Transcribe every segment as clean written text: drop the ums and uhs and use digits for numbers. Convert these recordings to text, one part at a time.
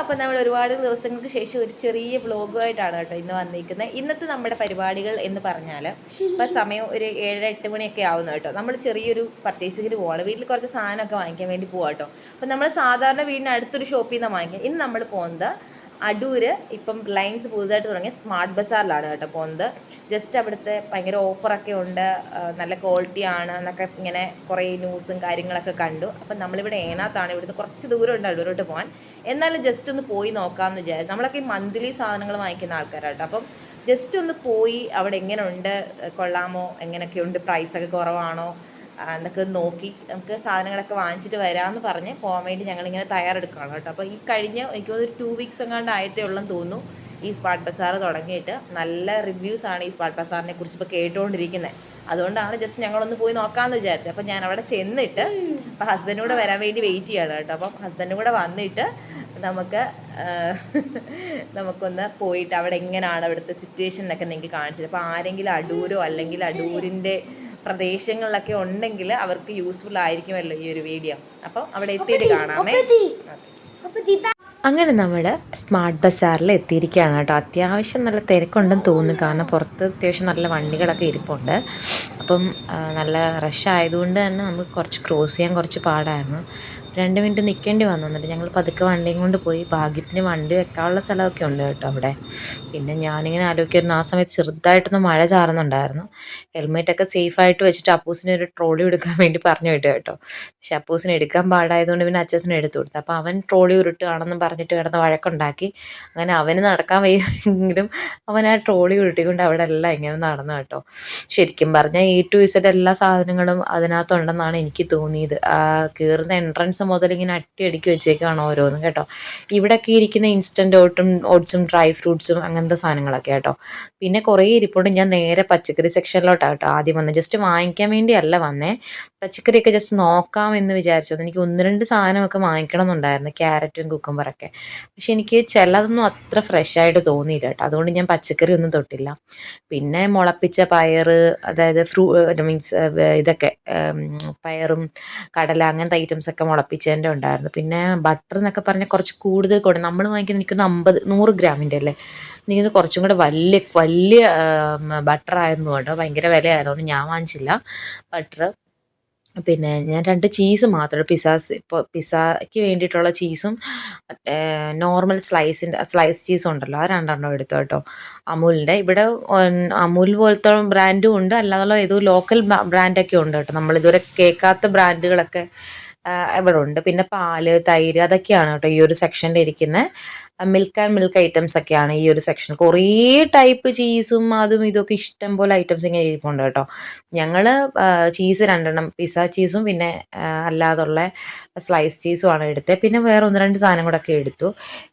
അപ്പോൾ നമ്മൾ ഒരുപാട് ദിവസങ്ങൾക്ക് ശേഷം ഒരു ചെറിയ വ്ളോഗുമായിട്ടാണ് കേട്ടോ ഇന്ന് വന്നിരിക്കുന്നത്. ഇന്നത്തെ നമ്മുടെ പരിപാടികൾ എന്ന് പറഞ്ഞാൽ ഇപ്പോൾ സമയം ഒരു 7-8 മണിയൊക്കെ ആവുന്നു കേട്ടോ. നമ്മൾ ചെറിയൊരു പർച്ചേസിങ്ങിന് പോവാണ്. വീട്ടിൽ കുറച്ച് സാധനമൊക്കെ വാങ്ങിക്കാൻ വേണ്ടി പോവാം കേട്ടോ. അപ്പോൾ നമ്മൾ സാധാരണ വീടിന് അടുത്തൊരു ഷോപ്പിൽ നിന്ന് വാങ്ങിക്കാം. ഇന്ന് നമ്മൾ പോകുന്നത് അടൂര് ഇപ്പം റിലയൻസ് പുതുതായിട്ട് തുടങ്ങിയ സ്മാർട്ട് ബസാറിലാണ് കേട്ടോ പോകുന്നത്. ജസ്റ്റ് അവിടുത്തെ ഭയങ്കര ഓഫറൊക്കെ ഉണ്ട്, നല്ല ക്വാളിറ്റി ആണ് എന്നൊക്കെ ഇങ്ങനെ കുറേ ന്യൂസും കാര്യങ്ങളൊക്കെ കണ്ടു. അപ്പം നമ്മളിവിടെ ഏനാത്താണ്, ഇവിടുന്ന് കുറച്ച് ദൂരം ഉണ്ട് അടൂരോട്ട് പോകാൻ. എന്നാലും ജസ്റ്റ് ഒന്ന് പോയി നോക്കാമെന്ന് വിചാരിച്ചു. നമ്മളൊക്കെ ഈ മന്ത്ലി സാധനങ്ങൾ വാങ്ങിക്കുന്ന ആൾക്കാരാട്ടോ. അപ്പം ജസ്റ്റ് ഒന്ന് പോയി അവിടെ എങ്ങനെ ഉണ്ട്, കൊള്ളാമോ, എങ്ങനെയൊക്കെയുണ്ട്, പ്രൈസൊക്കെ കുറവാണോ എന്നൊക്കെ നോക്കി നമുക്ക് സാധനങ്ങളൊക്കെ വാങ്ങിച്ചിട്ട് വരാമെന്ന് പറഞ്ഞ് പോകാൻ വേണ്ടി ഞങ്ങളിങ്ങനെ തയ്യാറെടുക്കുകയാണ് കേട്ടോ. അപ്പോൾ ഈ കഴിഞ്ഞ എനിക്ക് ഒരു 2 വീക്സ് എങ്ങാണ്ട് ആയിട്ടേ ഉള്ളെന്ന് തോന്നുന്നു ഈ സ്മാർട്ട് ബസാർ തുടങ്ങിയിട്ട്. നല്ല റിവ്യൂസാണ് ഈ സ്മാർട്ട് ബസാറിനെ കുറിച്ച് ഇപ്പോൾ കേട്ടുകൊണ്ടിരിക്കുന്നത്. അതുകൊണ്ടാണ് ജസ്റ്റ് ഞങ്ങളൊന്ന് പോയി നോക്കാമെന്ന് വിചാരിച്ചത്. അപ്പോൾ ഞാൻ അവിടെ ചെന്നിട്ട് അപ്പോൾ ഹസ്ബൻഡും കൂടെ വരാൻ വേണ്ടി വെയിറ്റ് ചെയ്യാണ് കേട്ടോ. അപ്പം ഹസ്ബൻഡും കൂടെ വന്നിട്ട് നമുക്കൊന്ന് പോയിട്ട് അവിടെ എങ്ങനെയാണ് അവിടുത്തെ സിറ്റുവേഷൻ എന്നൊക്കെ നിങ്ങൾക്ക് കാണിച്ചത്. അപ്പോൾ ആരെങ്കിലും അടൂരോ അല്ലെങ്കിൽ അടൂരിൻ്റെ പ്രദേശങ്ങളിലൊക്കെ ഉണ്ടെങ്കിൽ അവർക്ക് യൂസ്ഫുൾ ആയിരിക്കുമല്ലോ ഈ ഒരു വീഡിയോ. അപ്പോൾ അവിടെ എത്തിയിട്ട് കാണാമേ. അങ്ങനെ നമ്മൾ സ്മാർട്ട് ബസാറിൽ എത്തിയിരിക്കുകയാണ് കേട്ടോ. അത്യാവശ്യം നല്ല തിരക്കുണ്ടെന്ന് തോന്നുന്നു, കാരണം പുറത്ത് അത്യാവശ്യം നല്ല വണ്ടികളൊക്കെ ഇരിപ്പുണ്ട്. അപ്പം നല്ല റഷ് ആയതുകൊണ്ട് തന്നെ നമുക്ക് കുറച്ച് ക്രോസ് ചെയ്യാൻ കുറച്ച് പാടായിരുന്നു. 2 മിനിറ്റ് നിൽക്കേണ്ടി വന്നു. എന്നിട്ട് ഞങ്ങൾ പതുക്കെ വണ്ടിയും കൊണ്ട് പോയി. ഭാഗ്യത്തിന് വണ്ടി വെക്കാനുള്ള സ്ഥലമൊക്കെ ഉണ്ട് കേട്ടോ അവിടെ. പിന്നെ ഞാനിങ്ങനെ ആലോചിക്കായിരുന്നു, ആ സമയത്ത് ചെറുതായിട്ടൊന്ന് മഴ ചാറുന്നുണ്ടായിരുന്നു. ഹെൽമെറ്റൊക്കെ സേഫായിട്ട് വെച്ചിട്ട് അപ്പൂസിന് ഒരു ട്രോളി എടുക്കാൻ വേണ്ടി പറഞ്ഞു വിട്ടു കേട്ടോ. പക്ഷെ അപ്പൂസിന് എടുക്കാൻ പാടായതുകൊണ്ട് പിന്നെ അച്ഛന് എടുത്തു കൊടുത്തു. അപ്പോൾ അവൻ ട്രോളി ഉരുട്ടുകയാണെന്ന് പറഞ്ഞിട്ട് കിടന്ന് വഴക്കുണ്ടാക്കി. അങ്ങനെ അവന് നടക്കാൻ വയ്യെങ്കിലും അവൻ ആ ട്രോളി ഉരുട്ടിക്കൊണ്ട് അവിടെ എല്ലാം ഇങ്ങനെ നടന്നു കേട്ടോ. ശരിക്കും പറഞ്ഞാൽ A to Z എല്ലാ സാധനങ്ങളും അതിനകത്തുണ്ടെന്നാണ് എനിക്ക് തോന്നിയത്. കയറുന്ന എൻട്രൻസ് മുതൽ ഇങ്ങനെ അടിക്കി വെച്ചേക്കാണ് ഓരോന്നും കേട്ടോ. ഇവിടെയൊക്കെ ഇരിക്കുന്ന ഇൻസ്റ്റൻറ്റ് ഓട്സും ഡ്രൈ ഫ്രൂട്ട്സും അങ്ങനത്തെ സാധനങ്ങളൊക്കെ കേട്ടോ. പിന്നെ കുറേ ഇരിപ്പുണ്ട്. ഞാൻ നേരെ പച്ചക്കറി സെക്ഷനിലോട്ടാണ് കേട്ടോ ആദ്യം വന്നത്. ജസ്റ്റ് വാങ്ങിക്കാൻ വേണ്ടിയല്ല വന്നേ, പച്ചക്കറിയൊക്കെ ജസ്റ്റ് നോക്കാമെന്ന് വിചാരിച്ചു. എനിക്ക് 1-2 സാധനമൊക്കെ വാങ്ങിക്കണം എന്നുണ്ടായിരുന്നു, ക്യാരറ്റും കുക്കുംബറൊക്കെ. പക്ഷെ എനിക്ക് ചിലതൊന്നും അത്ര ഫ്രഷായിട്ട് തോന്നിയില്ല കേട്ടോ. അതുകൊണ്ട് ഞാൻ പച്ചക്കറി ഒന്നും തൊട്ടില്ല. പിന്നെ മുളപ്പിച്ച പയർ, അതായത് മീൻസ് ഇതൊക്കെ പയറും കടല അങ്ങനത്തെ ഐറ്റംസൊക്കെ മുളപ്പിച്ചതിൻ്റെ ഉണ്ടായിരുന്നു. പിന്നെ ബട്ടർ എന്നൊക്കെ പറഞ്ഞാൽ കുറച്ച് കൂടുതൽ കൂടെ നമ്മൾ വാങ്ങിക്കുന്നത് എനിക്കൊന്ന് 100 ഗ്രാമിൻ്റെ അല്ലേ, എനിക്കൊന്ന് കുറച്ചും കൂടെ വലിയ ബട്ടറായിരുന്നു കേട്ടോ. ഭയങ്കര വിലയായതുകൊണ്ട് ഞാൻ വാങ്ങിച്ചില്ല ബട്ടർ. പിന്നെ ഞാൻ 2 ചീസ് മാത്രം, പിസ്സയ്ക്ക് വേണ്ടിയിട്ടുള്ള ചീസും നോർമൽ സ്ലൈസ് ചീസും ഉണ്ടല്ലോ, ആ 2 എടുത്തു കേട്ടോ. അമൂലിൻ്റെ ഇവിടെ അമൂൽ പോലത്തെ ബ്രാൻഡും ഉണ്ട്, അല്ലാതെ ഏതോ ലോക്കൽ ബ്രാൻഡൊക്കെ ഉണ്ട് കേട്ടോ. നമ്മളിതുവരെ കേൾക്കാത്ത ബ്രാൻഡുകളൊക്കെ ഇവിടെ ഉണ്ട്. പിന്നെ പാല്, തൈര് അതൊക്കെയാണ് കേട്ടോ ഈ ഒരു സെക്ഷനിൽ ഇരിക്കുന്നത്. മിൽക്ക് ഐറ്റംസ് ഒക്കെയാണ് ഈ ഒരു സെക്ഷൻ. കുറേ ടൈപ്പ് ചീസും അതും ഇതൊക്കെ ഇഷ്ടം പോലെ ഐറ്റംസ് ഇങ്ങനെ ഇരിപ്പുണ്ട് കേട്ടോ. ഞങ്ങൾ ചീസ് 2 പിസ്സ ചീസും പിന്നെ അല്ലാതുള്ള സ്ലൈസ് ചീസും ആണ് എടുത്തത്. പിന്നെ വേറെ 1-2 സാധനം കൂടെ ഒക്കെ എടുത്തു.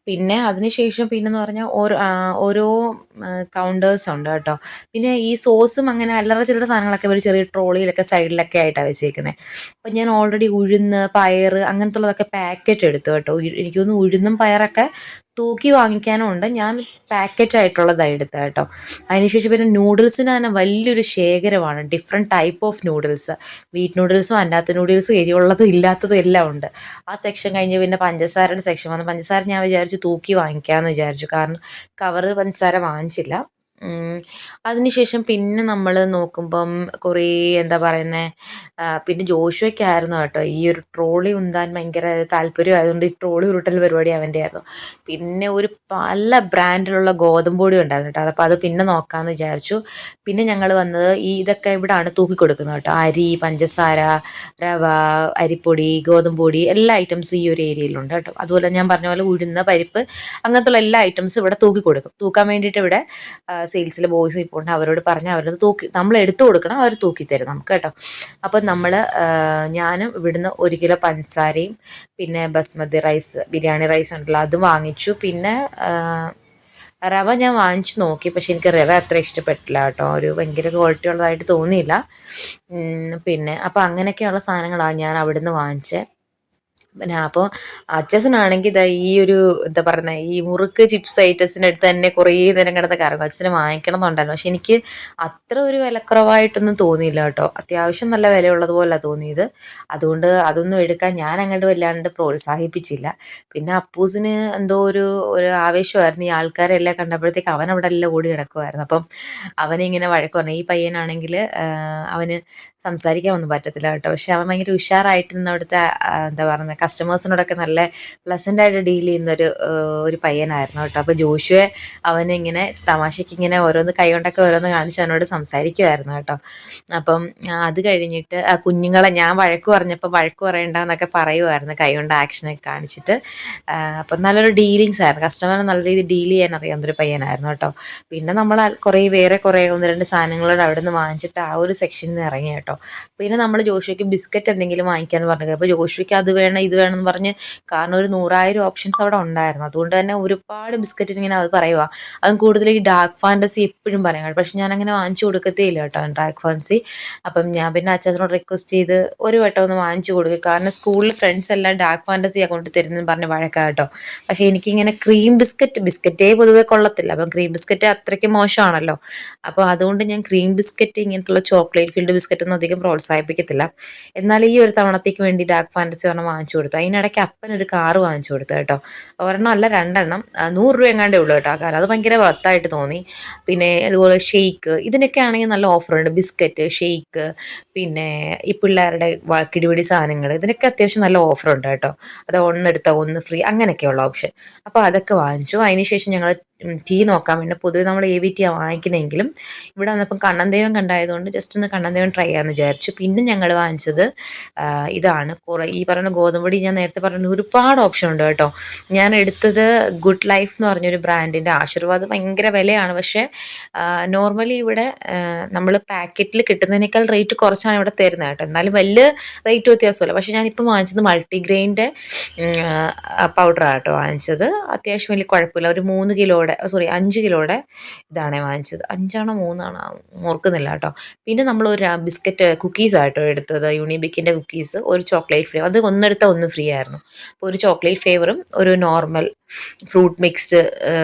പിന്നെ അതിനുശേഷം പിന്നെന്ന് പറഞ്ഞാൽ ഓരോ കൗണ്ടേഴ്സ് ഉണ്ട് കേട്ടോ. പിന്നെ ഈ സോസും അങ്ങനെ അല്ലറ ചില്ലറ സാധനങ്ങളൊക്കെ ഒരു ചെറിയ ട്രോളിയിലൊക്കെ സൈഡിലൊക്കെ ആയിട്ടാണ് വെച്ചേക്കുന്നത്. അപ്പം ഞാൻ ഓൾറെഡി ഉഴുന്ന്, പയർ അങ്ങനത്തെ ഉള്ളതൊക്കെ പാക്കറ്റ് എടുത്തു കേട്ടോ. എനിക്ക് തോന്നുന്നു ഉഴുന്നും പയറൊക്കെ തൂക്കി വാങ്ങിക്കാനും ഉണ്ട്, ഞാൻ പാക്കറ്റ് ആയിട്ടുള്ളതാണ് എടുത്തത് കേട്ടോ. അതിനുശേഷം പിന്നെ നൂഡിൽസിന് തന്നെ വലിയൊരു ശേഖരമാണ്, different type of noodles. Wheat നൂഡിൽസും അല്ലാത്ത നൂഡിൽസും, എരിവുള്ളതും ഇല്ലാത്തതും എല്ലാം ഉണ്ട്. ആ സെക്ഷൻ കഴിഞ്ഞ് പിന്നെ പഞ്ചസാരയുടെ സെക്ഷൻ വന്നു. പഞ്ചസാര ഞാൻ വിചാരിച്ചു തൂക്കി വാങ്ങിക്കാമെന്ന് വിചാരിച്ചു, കാരണം കവറ് പഞ്ചസാര വാങ്ങിച്ചില്ല. അതിനുശേഷം പിന്നെ നമ്മൾ നോക്കുമ്പം കുറേ എന്താ പറയുന്നത്, പിന്നെ ജോഷുവയ്ക്കായിരുന്നു കേട്ടോ ഈ ഒരു ട്രോളി ഉന്താൻ ഭയങ്കര താല്പര്യമായതുകൊണ്ട് ഈ ട്രോളി ഉരുട്ടൽ പരിപാടി അവൻ്റെ ആയിരുന്നു. പിന്നെ ഒരു പല ബ്രാൻഡിലുള്ള ഗോതമ്പ് പൊടി ഉണ്ടായിരുന്നു കേട്ടോ. അപ്പോൾ അത് പിന്നെ നോക്കാമെന്ന് വിചാരിച്ചു. പിന്നെ ഞങ്ങൾ വന്നത് ഇതൊക്കെ ഇവിടെയാണ് തൂക്കി കൊടുക്കുന്നത് കേട്ടോ. അരി, പഞ്ചസാര, റവ, അരിപ്പൊടി, ഗോതമ്പ് പൊടി എല്ലാ ഐറ്റംസും ഈ ഒരു ഏരിയയിലുണ്ട് കേട്ടോ. അതുപോലെ ഞാൻ പറഞ്ഞ പോലെ ഉഴുന്ന്, പരിപ്പ് അങ്ങനത്തുള്ള എല്ലാ ഐറ്റംസും ഇവിടെ തൂക്കി കൊടുക്കും. തൂക്കാൻ വേണ്ടിയിട്ട് ഇവിടെ സെയിൽസിലെ ബോയ്സ് ഇപ്പോൾ ഉണ്ട്, അവരോട് പറഞ്ഞാൽ അവരത് നമ്മൾ എടുത്തു കൊടുക്കണം, അവർ തൂക്കി തരും നമുക്ക് കേട്ടോ. അപ്പം ഞാനും ഇവിടുന്ന് 1 കിലോ പഞ്ചസാരയും പിന്നെ ബസ്മതി റൈസ്, ബിരിയാണി റൈസ് ഉണ്ടല്ലോ അത് വാങ്ങിച്ചു. പിന്നെ റവ ഞാൻ വാങ്ങിച്ചു നോക്കി, പക്ഷെ എനിക്ക് റവ അത്ര ഇഷ്ടപ്പെട്ടില്ല കേട്ടോ. ഒരു ഭയങ്കര ക്വാളിറ്റി ഉള്ളതായിട്ട് തോന്നിയില്ല. പിന്നെ അപ്പം അങ്ങനെയൊക്കെയുള്ള സാധനങ്ങളാണ് ഞാൻ അവിടുന്ന് വാങ്ങിച്ചത്. പിന്നെ അപ്പോൾ അച്ഛനാണെങ്കിൽ ഇതാ ഈ ഒരു എന്താ പറയുന്നത് ഈ മുറുക്ക് ചിപ്സ് ഐറ്റംസിൻ്റെ അടുത്ത് തന്നെ കുറേ നേരം കിടന്ന് കറങ്ങും. അച്ഛന് വാങ്ങിക്കണം എന്നുണ്ടായിരുന്നു. പക്ഷെ എനിക്ക് അത്ര ഒരു വിലക്കുറവായിട്ടൊന്നും തോന്നിയില്ല കേട്ടോ. അത്യാവശ്യം നല്ല വിലയുള്ളതുപോലെ തോന്നിയത്. അതുകൊണ്ട് അതൊന്നും എടുക്കാൻ ഞാൻ അങ്ങോട്ട് വല്ലാണ്ട് പ്രോത്സാഹിപ്പിച്ചില്ല. പിന്നെ അപ്പൂസിന് എന്തോ ഒരു ഒരു ആവേശമായിരുന്നു. ഈ ആൾക്കാരെല്ലാം കണ്ടപ്പോഴത്തേക്ക് അവൻ അവിടെ എല്ലാം ഓടി കിടക്കുമായിരുന്നു. അപ്പം അവനിങ്ങനെ വഴക്ക് പറഞ്ഞു. ഈ പയ്യനാണെങ്കിൽ അവന് സംസാരിക്കാനൊന്നും പറ്റത്തില്ല കേട്ടോ. പക്ഷെ അവൻ ഭയങ്കര ഉഷാറായിട്ട് നിന്ന് അവിടുത്തെ എന്താ പറയുന്നത് കസ്റ്റമേഴ്സിനോടൊക്കെ നല്ല പ്ലസൻ്റായിട്ട് ഡീൽ ചെയ്യുന്നൊരു ഒരു പയ്യനായിരുന്നു കേട്ടോ. അപ്പോൾ ജോഷുവെ അവനിങ്ങനെ തമാശയ്ക്ക് ഇങ്ങനെ ഓരോന്ന് കൈ കൊണ്ടൊക്കെ ഓരോന്ന് കാണിച്ച് അവനോട് സംസാരിക്കുമായിരുന്നു കേട്ടോ. അപ്പം അത് കഴിഞ്ഞിട്ട് കുഞ്ഞുങ്ങളെ ഞാൻ വഴക്ക് പറഞ്ഞപ്പോൾ വഴക്ക് പറയണ്ട എന്നൊക്കെ പറയുമായിരുന്നു കൈ കൊണ്ട് ആക്ഷനൊക്കെ കാണിച്ചിട്ട്. അപ്പം നല്ലൊരു ഡീലിങ്സ് ആയിരുന്നു. കസ്റ്റമറിനെ നല്ല രീതിയിൽ ഡീൽ ചെയ്യാൻ അറിയാവുന്നൊരു പയ്യനായിരുന്നു കേട്ടോ. പിന്നെ നമ്മൾ കുറേ ഒന്ന് രണ്ട് സാധനങ്ങളോട് അവിടെ നിന്ന് വാങ്ങിച്ചിട്ട് ആ ഒരു സെക്ഷനിൽ നിന്ന് ഇറങ്ങി കേട്ടോ. പിന്നെ നമ്മൾ ജോഷുവയ്ക്ക് ബിസ്ക്കറ്റ് എന്തെങ്കിലും വാങ്ങിക്കാമെന്ന് പറഞ്ഞത്. അപ്പോൾ ജോഷുവയ്ക്ക് അത് വേണം ഇത് വേണം എന്ന് പറഞ്ഞ്, കാരണം ഒരു 100,000 ഓപ്ഷൻസ് അവിടെ ഉണ്ടായിരുന്നു. അതുകൊണ്ട് തന്നെ ഒരുപാട് ബിസ്ക്കറ്റിന് ഇങ്ങനെ അത് പറയുക. അതും കൂടുതൽ ഈ ഡാർക്ക് ഫാൻറ്റസി എപ്പോഴും പറയാം. പക്ഷെ ഞാൻ അങ്ങനെ വാങ്ങിച്ചു കൊടുക്കത്തേ ഇല്ല കേട്ടോ ഡാർക്ക് ഫാൻറ്റസി. അപ്പം ഞാൻ പിന്നെ അച്ഛനോട് റിക്വസ്റ്റ് ചെയ്ത് ഒരു വട്ടം ഒന്ന് വാങ്ങിച്ചു കൊടുക്കുക. കാരണം സ്കൂളിൽ ഫ്രണ്ട്സ് എല്ലാം ഡാർക്ക് ഫാൻറ്റസിയാണ് കൊണ്ട് തരുന്നതെന്ന് പറഞ്ഞ് വഴക്കാം കേട്ടോ. പക്ഷേ എനിക്കിങ്ങനെ ക്രീം ബിസ്ക്കറ്റേ പൊതുവെ കൊള്ളത്തില്ല. അപ്പം ക്രീം ബിസ്ക്കറ്റ് അത്രയ്ക്ക് മോശമാണല്ലോ. അപ്പോൾ അതുകൊണ്ട് ഞാൻ ക്രീം ബിസ്ക്കറ്റ് ഇങ്ങനത്തുള്ള ചോക്ലേറ്റ് ഫീൽഡ് ബിസ്ക്കറ്റ് ഒന്നും അധികം പ്രോത്സാഹിപ്പിക്കത്തില്ല. എന്നാൽ ഈ ഒരു തവണത്തേക്ക് വേണ്ടി ഡാർക്ക് ഫാൻറ്റസി ഒരെണ്ണം വാങ്ങിച്ചു കൊടുത്തു. അതിനിടയ്ക്ക് അപ്പനൊരു കാറ് വാങ്ങിച്ചു കൊടുത്തു കേട്ടോ. ഒരെണ്ണം അല്ല 2 എണ്ണം, 100 രൂപ എങ്ങാണ്ടേ ഉള്ളൂ കേട്ടോ ആ കാർ. അത് ഭയങ്കര വർത്തായിട്ട് തോന്നി. പിന്നെ അതുപോലെ ഷെയ്ക്ക്, ഇതിനൊക്കെ ആണെങ്കിൽ നല്ല ഓഫറുണ്ട്. ബിസ്ക്കറ്റ്, ഷെയ്ക്ക്, പിന്നെ ഈ പിള്ളേരുടെ കിടിപിടി സാധനങ്ങൾ, ഇതിനൊക്കെ അത്യാവശ്യം നല്ല ഓഫറുണ്ട് കേട്ടോ. അത് ഒന്നെടുത്താൽ ഒന്ന് ഫ്രീ അങ്ങനെയൊക്കെയുള്ള ഓപ്ഷൻ. അപ്പോൾ അതൊക്കെ വാങ്ങിച്ചു. അതിനുശേഷം ഞങ്ങൾ ടീ നോക്കാൻ വേണ്ടി, പൊതുവെ നമ്മൾ AVT വാങ്ങിക്കുന്നതെങ്കിലും ഇവിടെ വന്നപ്പം കണ്ണൻ ദൈവം കണ്ടായതുകൊണ്ട് ജസ്റ്റ് ഒന്ന് കണ്ണൻ ദൈവം ട്രൈ ചെയ്യാമെന്ന് വിചാരിച്ചു. പിന്നെ ഞങ്ങൾ വാങ്ങിച്ചത് ഇതാണ്. കുറേ ഈ പറയുന്ന ഗോതമ്പൊടി ഞാൻ നേരത്തെ പറഞ്ഞ ഒരുപാട് ഓപ്ഷൻ ഉണ്ട് കേട്ടോ. ഞാൻ എടുത്തത് ഗുഡ് ലൈഫ് എന്ന് പറഞ്ഞൊരു ബ്രാൻഡിൻ്റെ ആശീർവാദ്. ഭയങ്കര വിലയാണ്. പക്ഷേ നോർമലി ഇവിടെ നമ്മൾ പാക്കറ്റിൽ കിട്ടുന്നതിനേക്കാൾ റേറ്റ് കുറച്ചാണ് ഇവിടെ തരുന്നത് കേട്ടോ. എന്നാലും വലിയ റേറ്റ് വ്യത്യാസമല്ല. പക്ഷേ ഞാനിപ്പോൾ വാങ്ങിച്ചത് മൾട്ടിഗ്രെയിൻ്റെ പൗഡറാണ് കേട്ടോ വാങ്ങിച്ചത്. അത്യാവശ്യം വലിയ കുഴപ്പമില്ല. ഒരു 5 കിലോയുടെ ഇതാണ് വാങ്ങിച്ചത്. 5ആണോ 3ആണോ ഓർക്കുന്നില്ല കേട്ടോ. പിന്നെ നമ്മൾ ഒരു ബിസ്ക്കറ്റ് കുക്കീസ് ആയിട്ടോ എടുത്തത്. യൂണിബിക്കിൻ്റെ കുക്കീസ്, ഒരു ചോക്ലേറ്റ് ഫ്ലേവർ. അത് ഒന്നെടുത്താൽ ഒന്ന് ഫ്രീ ആയിരുന്നു. അപ്പോൾ ഒരു ചോക്ലേറ്റ് ഫ്ലേവറും ഒരു നോർമൽ ഫ്രൂട്ട് മിക്സ്ഡ്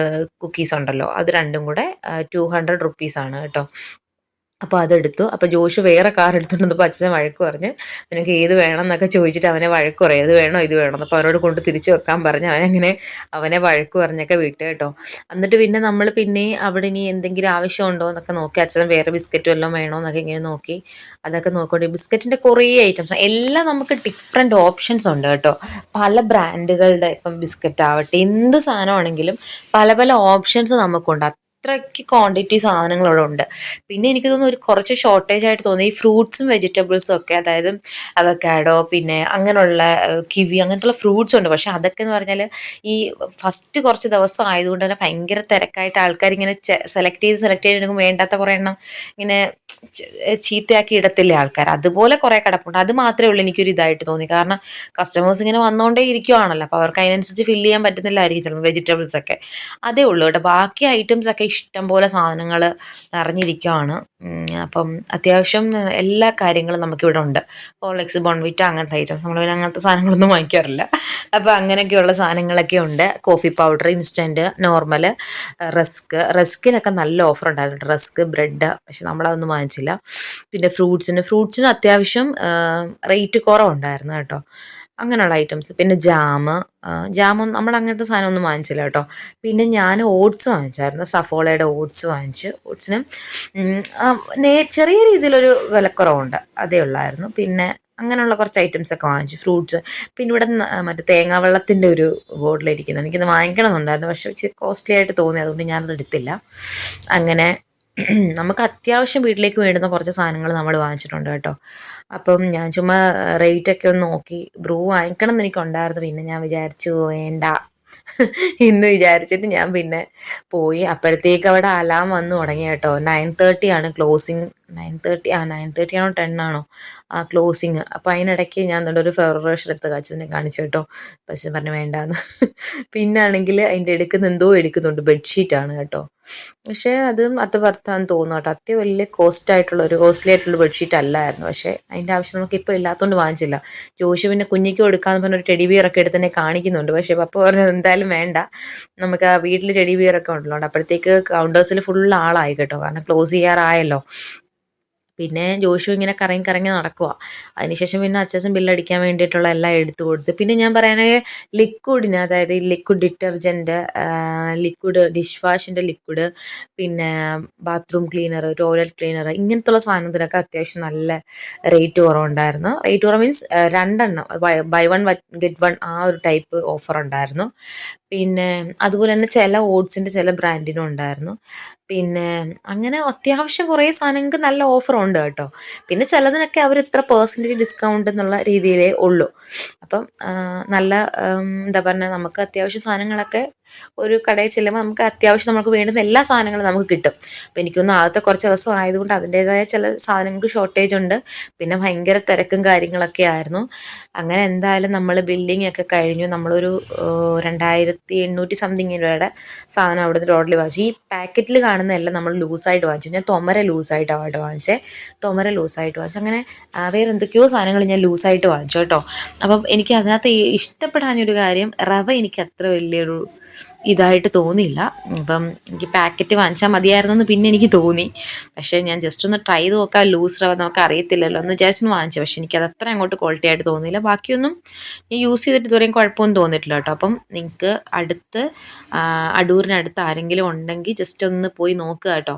കുക്കീസ് ഉണ്ടല്ലോ, അത് രണ്ടും കൂടെ 200 റുപ്പീസാണ് കേട്ടോ. അപ്പോൾ അതെടുത്തു. അപ്പോൾ ജോഷു വേറെ കാർ എടുത്തുകൊണ്ട് വന്നപ്പോൾ അച്ഛൻ വഴക്ക് പറഞ്ഞ്, നിനക്ക് ഏത് വേണം എന്നൊക്കെ ചോദിച്ചിട്ട് അവനെ വഴക്ക് പറയും. ഇത് വേണോ ഇത് വേണോ. അപ്പോൾ അവനോട് കൊണ്ട് തിരിച്ച് വെക്കാൻ പറഞ്ഞ് അവനെ വഴക്ക് പറഞ്ഞൊക്കെ വിട്ടു കേട്ടോ. എന്നിട്ട് പിന്നെ നമ്മൾ പിന്നെ അവിടെ ഇനി എന്തെങ്കിലും ആവശ്യമുണ്ടോ എന്നൊക്കെ നോക്കി, അച്ഛൻ വേറെ ബിസ്ക്കറ്റ് വല്ലതും വേണോ എന്നൊക്കെ ഇങ്ങനെ നോക്കി. അതൊക്കെ നോക്കിക്കൊണ്ട് ബിസ്ക്കറ്റിൻ്റെ കുറേ ഐറ്റംസ് എല്ലാം നമുക്ക് ഡിഫറെൻറ്റ് ഓപ്ഷൻസ് ഉണ്ട് കേട്ടോ. പല ബ്രാൻഡുകളുടെ ഇപ്പം ബിസ്ക്കറ്റ് ആവട്ടെ എന്ത് സാധനമാണെങ്കിലും പല പല ഓപ്ഷൻസ് നമുക്കുണ്ട്. അത്രയ്ക്ക് ക്വാണ്ടിറ്റി സാധനങ്ങൾ അവിടെ ഉണ്ട്. പിന്നെ എനിക്ക് തോന്നുന്നു ഒരു കുറച്ച് ഷോർട്ടേജ് ആയിട്ട് തോന്നി ഈ ഫ്രൂട്ട്സും വെജിറ്റബിൾസും ഒക്കെ. അതായത് അവക്കാഡോ, പിന്നെ അങ്ങനെയുള്ള കിവി, അങ്ങനത്തുള്ള ഫ്രൂട്ട്സ് ഉണ്ട്. പക്ഷെ അതൊക്കെ എന്ന് പറഞ്ഞാൽ ഈ ഫസ്റ്റ് കുറച്ച് ദിവസം ആയതുകൊണ്ട് തന്നെ ഭയങ്കര തിരക്കായിട്ട് ആൾക്കാരിങ്ങനെ സെലക്ട് ചെയ്ത് എടുക്കും. വേണ്ടാത്ത കുറേ എണ്ണം ഇങ്ങനെ ചീത്തയാക്കി ഇടത്തില്ലേ ആൾക്കാർ, അതുപോലെ കുറേ കിടപ്പുണ്ട്. അത് മാത്രമേ ഉള്ളൂ എനിക്കൊരു ഇതായിട്ട് തോന്നി. കാരണം കസ്റ്റമേഴ്സ് ഇങ്ങനെ വന്നുകൊണ്ടേ ഇരിക്കുവാണല്ലോ. അപ്പോൾ അവർക്ക് അതിനനുസരിച്ച് ഫില്ല് ചെയ്യാൻ പറ്റുന്നില്ലായിരിക്കും ചിലപ്പോൾ വെജിറ്റബിൾസ് ഒക്കെ. അതേ ഉള്ളൂ കേട്ടോ. ബാക്കി ഐറ്റംസ് ഒക്കെ ഇഷ്ടം പോലെ സാധനങ്ങൾ നിറഞ്ഞിരിക്കുവാണ്. അപ്പം അത്യാവശ്യം എല്ലാ കാര്യങ്ങളും നമുക്കിവിടെ ഉണ്ട്. ഹോർലിക്സ്, ബോൺവിറ്റ അങ്ങനത്തെ ഐറ്റംസ്. നമ്മൾ പിന്നെ അങ്ങനത്തെ സാധനങ്ങളൊന്നും വാങ്ങിക്കാറില്ല. അപ്പോൾ അങ്ങനെയൊക്കെയുള്ള സാധനങ്ങളൊക്കെ ഉണ്ട്. കോഫി പൗഡർ, ഇൻസ്റ്റൻറ്റ്, നോർമൽ, റസ്കിനൊക്കെ നല്ല ഓഫർ ഉണ്ടായിരുന്നു. റസ്ക്, ബ്രെഡ്, പക്ഷെ നമ്മളതൊന്നും വാങ്ങിച്ചില്ല. പിന്നെ ഫ്രൂട്ട്സിന് അത്യാവശ്യം റേറ്റ് കുറവുണ്ടായിരുന്നു കേട്ടോ. അങ്ങനെയുള്ള ഐറ്റംസ്. പിന്നെ ജാമും നമ്മൾ അങ്ങനത്തെ സാധനമൊന്നും വാങ്ങിച്ചില്ല കേട്ടോ. പിന്നെ ഞാൻ ഓട്സ് വാങ്ങിച്ചായിരുന്നു. സഫോളയുടെ ഓട്സ് വാങ്ങിച്ചു. ഓട്സിന് ചെറിയ രീതിയിലൊരു വിലക്കുറവുണ്ട്, അതേ ഉള്ളായിരുന്നു. പിന്നെ അങ്ങനെയുള്ള കുറച്ച് ഐറ്റംസ് ഒക്കെ വാങ്ങിച്ചു. ഫ്രൂട്ട്സ്. പിന്നെ ഇവിടെ മറ്റേ തേങ്ങാവെള്ളത്തിൻ്റെ ഒരു ബോട്ടിലിരിക്കുന്നത് എനിക്കിത് വാങ്ങിക്കണമെന്നുണ്ടായിരുന്നു. പക്ഷേ ഇച്ചിരി കോസ്റ്റ്ലി ആയിട്ട് തോന്നി, അതുകൊണ്ട് ഞാനത് എടുത്തില്ല. അങ്ങനെ നമുക്ക് അത്യാവശ്യം വീട്ടിലേക്ക് വേണ്ടുന്ന കുറച്ച് സാധനങ്ങൾ നമ്മൾ വാങ്ങിച്ചിട്ടുണ്ട് കേട്ടോ. അപ്പം ഞാൻ ചുമ്മാ റേറ്റൊക്കെ ഒന്ന് നോക്കി. ബ്രൂ വാങ്ങിക്കണം എന്ന് എനിക്കുണ്ടായിരുന്നു. പിന്നെ ഞാൻ വിചാരിച്ചു വേണ്ട എന്ന് വിചാരിച്ചിട്ട് ഞാൻ പിന്നെ പോയി. അപ്പോഴത്തേക്ക് അവിടെ അലാം വന്നു തുടങ്ങി കേട്ടോ. 9:30 ആണ് ക്ലോസിങ്. 9:30 ആണോ 10 ആണോ ക്ലോസിങ്. അപ്പോൾ അതിനിടയ്ക്ക് ഞാൻ എന്നിട്ട് ഒരു ഫെയർ റോഷർ എടുത്ത് കാച്ചിനെ കാണിച്ചു കേട്ടോ. പക്ഷെ പറഞ്ഞു വേണ്ടാന്ന്. പിന്നാണെങ്കിൽ അതിൻ്റെ എടുക്കുന്ന എന്തോ എടുക്കുന്നുണ്ട്, ബെഡ്ഷീറ്റാണ് കേട്ടോ. പക്ഷേ അത് വർത്താന്ന് തോന്നുന്നു കേട്ടോ. അത്യം വലിയ കോസ്റ്റ്ലി ആയിട്ടുള്ള ബെഡ്ഷീറ്റ് അല്ലായിരുന്നു. പക്ഷേ അതിൻ്റെ ആവശ്യം നമുക്ക് ഇപ്പോൾ ഇല്ലാത്തതുകൊണ്ട് വാങ്ങിച്ചില്ല. ജോഷു പിന്നെ കുഞ്ഞിക്ക് കൊടുക്കാമെന്ന് പറഞ്ഞൊരു ടെഡി ബിയർ ഒക്കെ എടുത്ത് തന്നെ കാണിക്കുന്നുണ്ട്. പക്ഷേ പപ്പ പറഞ്ഞു എന്തായാലും വേണ്ട, നമുക്ക് ആ വീട്ടിൽ ടെഡി ബിയർ ഒക്കെ ഉണ്ടല്ലോ. അപ്പോഴത്തേക്ക് കൗണ്ടേഴ്സിൽ ഫുൾ ആളായി കേട്ടോ, കാരണം ക്ലോസ് ചെയ്യാറായല്ലോ. പിന്നെ ജോഷു ഇങ്ങനെ കറങ്ങി കറങ്ങി നടക്കുക. അതിനുശേഷം പിന്നെ അച്ഛൻ ബില്ലടിക്കാൻ വേണ്ടിയിട്ടുള്ള എല്ലാം എടുത്തു കൊടുത്ത്. പിന്നെ ഞാൻ പറയുകയാണെങ്കിൽ ലിക്വിഡിന്, അതായത് ഈ ലിക്വിഡ് ഡിറ്റർജൻറ്റ്, ലിക്വിഡ് ഡിഷ് വാഷിൻ്റെ ലിക്വിഡ്, പിന്നെ ബാത്റൂം ക്ലീനർ, ടോയ്ലറ്റ് ക്ലീനർ, ഇങ്ങനത്തുള്ള സാധനത്തിനൊക്കെ അത്യാവശ്യം നല്ല റേറ്റ് കുറവുണ്ടായിരുന്നു. റേറ്റ് കുറവ് means 2 buy one get one ആ ഒരു ടൈപ്പ് ഓഫർ ഉണ്ടായിരുന്നു. പിന്നെ അതുപോലെ തന്നെ ചില ഓട്സിൻ്റെ ചില ബ്രാൻഡിനും ഉണ്ടായിരുന്നു. പിന്നെ അങ്ങനെ അത്യാവശ്യം കുറേ സാധനങ്ങൾക്ക് നല്ല ഓഫറുണ്ട് കേട്ടോ. പിന്നെ ചിലതിനൊക്കെ അവർ ഇത്ര പെർസെൻറ്റേജ് ഡിസ്കൗണ്ട് എന്നുള്ള രീതിയിലേ ഉള്ളൂ. അപ്പം നല്ല എന്താ പറയുക, നമുക്ക് അത്യാവശ്യം സാധനങ്ങളൊക്കെ ഒരു കടയിൽ ചെല്ലുമ്പോൾ നമുക്ക് അത്യാവശ്യം നമുക്ക് വേണ്ടുന്ന എല്ലാ സാധനങ്ങളും നമുക്ക് കിട്ടും. അപ്പോൾ എനിക്കൊന്നും ആദ്യത്തെ കുറച്ച് ദിവസം ആയതുകൊണ്ട് അതിൻ്റേതായ ചില സാധനങ്ങൾക്ക് ഷോർട്ടേജ് ഉണ്ട്. പിന്നെ ഭയങ്കര തിരക്കും കാര്യങ്ങളൊക്കെ ആയിരുന്നു. അങ്ങനെ എന്തായാലും നമ്മൾ ബില്ലിംഗ് ഒക്കെ കഴിഞ്ഞു. നമ്മളൊരു 2800 സംതിങ് രൂപയുടെ സാധനം അവിടുന്ന് ടോട്ടലി വാങ്ങിച്ചു. ഈ പാക്കറ്റിൽ കാണുന്നതെല്ലാം നമ്മൾ ലൂസായിട്ട് വാങ്ങിച്ചു. ഞാൻ തൊമര ലൂസായിട്ടാണ് വാങ്ങിച്ചത്. തൊമര ലൂസായിട്ട് വാങ്ങിച്ചു. അങ്ങനെ വേറെ എന്തൊക്കെയോ സാധനങ്ങൾ ഞാൻ ലൂസായിട്ട് വാങ്ങിച്ചു കേട്ടോ. അപ്പം എനിക്ക് അതിനകത്ത് ഇഷ്ടപ്പെടാനൊരു കാര്യം, റവ എനിക്ക് അത്ര വലിയൊരു ഇതായിട്ട് തോന്നിയില്ല. അപ്പം എനിക്ക് പാക്കറ്റ് വാങ്ങിച്ചാൽ മതിയായിരുന്നെന്ന് പിന്നെ എനിക്ക് തോന്നി. പക്ഷേ ഞാൻ ജസ്റ്റ് ഒന്ന് ട്രൈ ചെയ്ത് നോക്കാം, ലൂസ് റവ നമുക്ക് അറിയത്തില്ലല്ലോ എന്ന് വിചാരിച്ചൊന്ന് വാങ്ങിച്ചു. പക്ഷേ എനിക്കത് അത്ര അങ്ങോട്ട് ക്വാളിറ്റി ആയിട്ട് തോന്നിയില്ല. ബാക്കിയൊന്നും ഞാൻ യൂസ് ചെയ്തിട്ട് ഇതുവരെയും കുഴപ്പമൊന്നും തോന്നിയിട്ടില്ല കേട്ടോ. അപ്പം നിങ്ങൾക്ക് അടൂരിനടുത്ത് ആരെങ്കിലും ഉണ്ടെങ്കിൽ ജസ്റ്റ് ഒന്ന് പോയി നോക്കുക കേട്ടോ.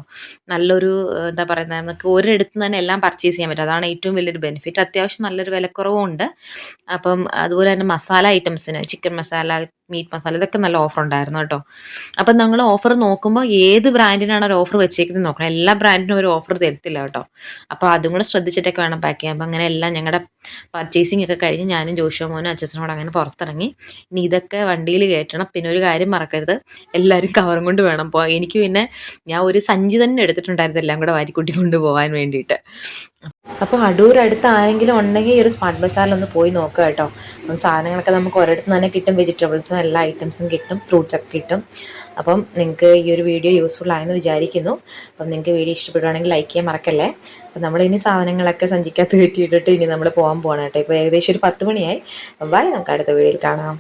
നല്ലൊരു എന്താ പറയുന്നത്, നമുക്ക് ഒരിടത്ത് തന്നെ എല്ലാം പർച്ചേസ് ചെയ്യാൻ പറ്റും. അതാണ് ഏറ്റവും വലിയൊരു ബെനിഫിറ്റ്. അത്യാവശ്യം നല്ലൊരു വിലക്കുറവുണ്ട്. അപ്പം അതുപോലെ തന്നെ മസാല ഐറ്റംസിന്, ചിക്കൻ മസാല, മീറ്റ് മസാല, ഇതൊക്കെ നല്ല ഓഫർ ഉണ്ടായിരുന്നു കേട്ടോ. അപ്പം നിങ്ങൾ ഓഫർ നോക്കുമ്പോൾ ഏത് ബ്രാൻഡിനാണ് ഒരു ഓഫർ വെച്ചേക്കുന്നത് നോക്കണം. എല്ലാ ബ്രാൻഡിനും ഒരു ഓഫർ തരത്തില്ല കേട്ടോ. അപ്പോൾ അതും കൂടെ ശ്രദ്ധിച്ചിട്ടൊക്കെ വേണം പാക്ക് ചെയ്യാൻ. അപ്പം അങ്ങനെ എല്ലാം ഞങ്ങളുടെ പർച്ചേസിങ് ഒക്കെ കഴിഞ്ഞ് ഞാനും ജോഷുവ മോനും അച്ഛനോട് അങ്ങനെ പുറത്തിറങ്ങി. ഇനി ഇതൊക്കെ വണ്ടിയിൽ കയറ്റണം. പിന്നെ ഒരു കാര്യം മറക്കരുത്, എല്ലാവരും കവറും കൊണ്ട് വേണം പോകാൻ. എനിക്ക് പിന്നെ ഞാൻ ഒരു സഞ്ചി തന്നെ എടുത്തിട്ടുണ്ടായിരുന്നു എല്ലാം കൂടെ വാരിക്കൂട്ടി കൊണ്ട് പോകാൻ വേണ്ടിയിട്ട്. അപ്പോൾ അടൂർ അടുത്ത് ആരെങ്കിലും ഉണ്ടെങ്കിൽ ഈ ഒരു സ്മാർട്ട് ബസാറിലൊന്ന് പോയി നോക്കുക കേട്ടോ. അപ്പം സാധനങ്ങളൊക്കെ നമുക്ക് ഒരിടത്ത് തന്നെ കിട്ടും. വെജിറ്റബിൾസും എല്ലാ ഐറ്റംസും കിട്ടും, ഫ്രൂട്ട്സൊക്കെ കിട്ടും. അപ്പം നിങ്ങൾക്ക് ഈ ഒരു വീഡിയോ യൂസ്ഫുൾ ആയെന്ന് വിചാരിക്കുന്നു. അപ്പം നിങ്ങൾക്ക് വീഡിയോ ഇഷ്ടപ്പെടുവാണെങ്കിൽ ലൈക്ക് ചെയ്യാൻ മറക്കല്ലേ. അപ്പം നമ്മളിനി സാധനങ്ങളൊക്കെ സഞ്ചിക്കകത്ത് കയറ്റിയിട്ടിട്ട് ഇനി നമ്മൾ പോകാൻ പോകണം കേട്ടോ. ഇപ്പോൾ ഏകദേശം ഒരു 10 മണിയായി. ബൈ, നമുക്ക് അടുത്ത വീഡിയോയിൽ കാണാം.